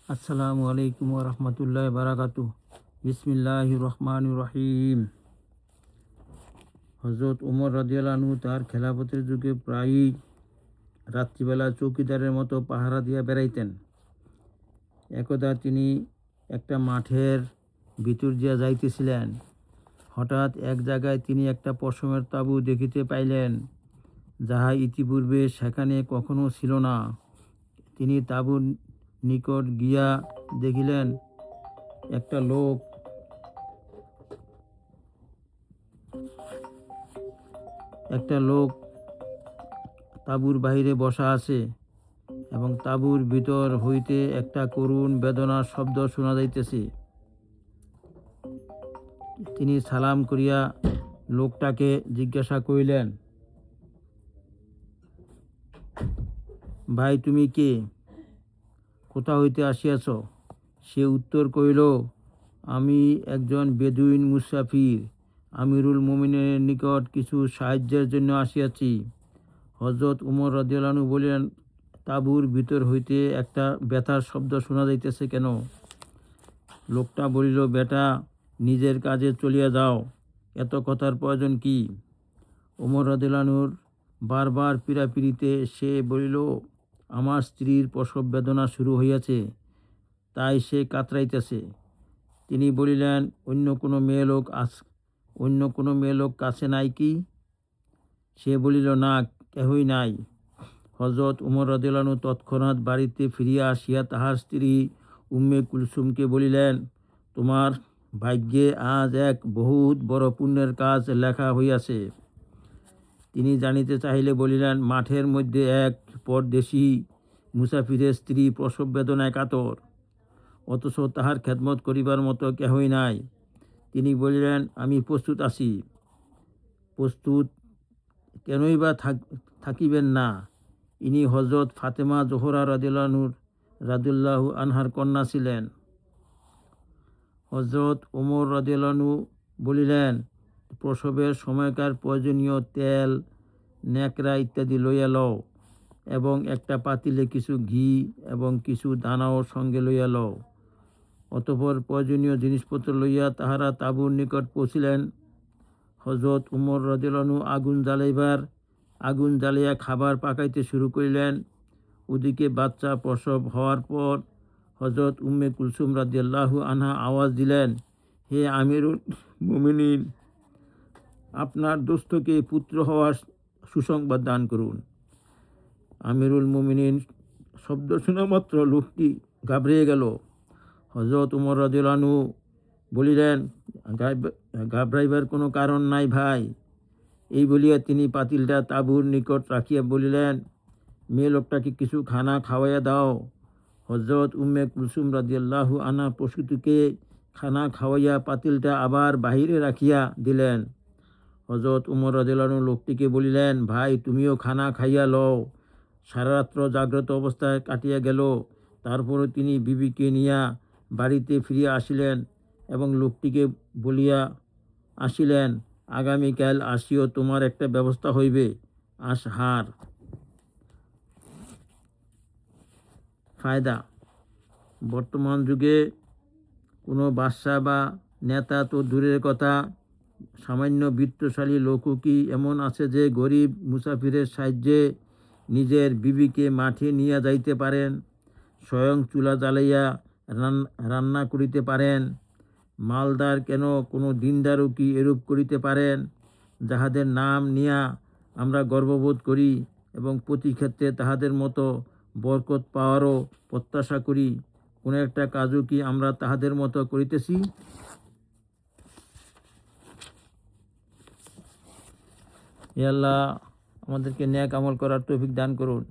আসসালামু আলাইকুম ওয়া রাহমাতুল্লাহি ওয়া বারাকাতুহু। বিসমিল্লাহির রহমানির রহিম। হযরত ওমর রাদিয়াল্লাহু আনহু তার খেলাফতের যুগে প্রায়ই রাত্রিবেলা চৌকিদারের মতো পাহারা দিয়া বেড়াইতেন। একদা তিনি একটা মাঠের ভিতর দিয়া যাইতেছিলেন। হঠাৎ এক জায়গায় তিনি একটা পশমের তাঁবু দেখিতে পাইলেন, যাহা ইতিপূর্বে সেখানে কখনো ছিল না। তিনি তাঁবুর নিকট গিয়া দেখিলেন একটা লোক তাঁবুর বাহিরে বসা আছে এবং তাঁবুর ভিতর হইতে একটা করুণ বেদনার শব্দ শোনা যাইতেছে। তিনি সালাম করিয়া লোকটাকে জিজ্ঞাসা করিলেন, ভাই, তুমি কে? কোথা হইতে আসিয়াছ? সে উত্তর করিল, আমি একজন বেদুইন মুসাফির, আমিরুল মুমিনের নিকট কিছু সাহায্যের জন্য আসিয়াছি। হযরত ওমর রাদিয়াল্লাহু আনহু বলিলেন, তাঁবুর ভিতর হইতে একটা ব্যথার শব্দ শোনা যাইতেছে কেন? লোকটা বলিল, বেটা, নিজের কাজে চলিয়া যাও, এত কথার প্রয়োজন কি? ওমর রাদিয়াল্লাহু আনহুর বারবার পীড়াপিড়িতে সে বলিল, আমার স্ত্রীর প্রসব বেদনা শুরু হইয়াছে, তাই সে কাতরাইতেছে। তিনি বলিলেন, অন্য কোনো মেয়ে লোক কাছে নাই কি? সে বলিল, না, কেহই নাই। হযরত ওমর রাদিয়াল্লাহু আনহু তৎক্ষণাৎ বাড়িতে ফিরিয়া আসিয়া তাহার স্ত্রী উম্মে কুলসুমকে বলিলেন, তোমার ভাগ্যে আজ এক বহুত বড় পুণ্যের কাজ লেখা হইয়াছে। তিনি জানিতে চাহিলে বলিলেন, মাঠের মধ্যে এক পরদেশী মুসাফিরের স্ত্রী প্রসব বেদনায় কাতর, অথচ তাহার খেদমত করিবার মতো কেহই নাই। তিনি বলিলেন, আমি প্রস্তুত আছি। প্রস্তুত কেনই বা থাকিবেন না? ইনি হযরত ফাতেমা জোহরা রাদিয়াল্লাহু আনহার কন্যা ছিলেন। হযরত ওমর রাদিয়াল্লাহু আনহু বলিলেন, প্রসবের সময়কার প্রয়োজনীয় তেল, ন্যাকড়া ইত্যাদি লইয়া লও এবং একটা পাতিলে কিছু ঘি এবং কিছু দানাও সঙ্গে লইয়া লও। অতঃপর প্রয়োজনীয় জিনিসপত্র লইয়া তাহারা তাঁবুর নিকট পৌঁছিলেন। হযরত ওমর রাদিয়াল্লাহু আনহু আগুন জ্বালিয়া খাবার পাকাইতে শুরু করিলেন। ওদিকে বাচ্চা প্রসব হওয়ার পর হযরত উম্মে কুলসুম রাদিয়াল্লাহু আনহা আওয়াজ দিলেন, হে আমিরুল মুমিনিন, আপনার দোস্তকে পুত্র হওয়ার সুসংবাদ দান করুন। আমিরুল মুমিনিন শব্দ শোনা মাত্র লোকটি ঘাবড়িয়ে গেল। হযরত ওমর রাদিয়াল্লাহু আনহু বলিলেন, ঘাবড়াইবার কোনো কারণ নাই ভাই। এই বলিয়া তিনি পাতিলটা তাঁবুর নিকট রাখিয়া বলিলেন, মেয়ে লোকটাকে কিছু খানা খাওয়াইয়া দাও। হযরত উম্মে কুলসুম রাদিয়াল্লাহু আনহা প্রসূতিকে খানা খাওয়াইয়া পাতিলটা আবার বাহিরে রাখিয়া দিলেন। হযরত ওমর রাদিয়াল্লাহু আনহু লোকটিকে বলিলেন, ভাই, তুমিও খানা খাইয়া লও। সারা রাত্র জাগ্রত অবস্থায় কাটিয়া গেল। তারপরে তিনি বিবিকে নিয়া বাড়িতে ফিরিয়া আসিলেন এবং লোকটিকে বলিয়া আসিলেন, আগামীকাল আসিও, তোমার একটা ব্যবস্থা হইবে। হার ফায়দা: বর্তমান যুগে কোনো বাদশা বা নেতা তো দূরের কথা, সামান্য বিত্তশালী লোকও কি এমন আছে যে গরিব মুসাফিরের সাহায্যে নিজের বিবিকে মাঠে নিয়ে যাইতে পারেন, স্বয়ং চুলা জ্বালাইয়া রান্না করিতে পারেন? মালদার কেন কোনো দিনদারও কি এরূপ করিতে পারেন, যাহাদের নাম নিয়া আমরা গর্ববোধ করি এবং প্রতি ক্ষেত্রে তাহাদের মতো বরকত পাওয়ারও প্রত্যাশা করি? কোনো একটা কাজও কি আমরা তাহাদের মতো করিতেছি? হে আল্লাহ, আমাদেরকে নেক আমল করার তৌফিক দান করুন।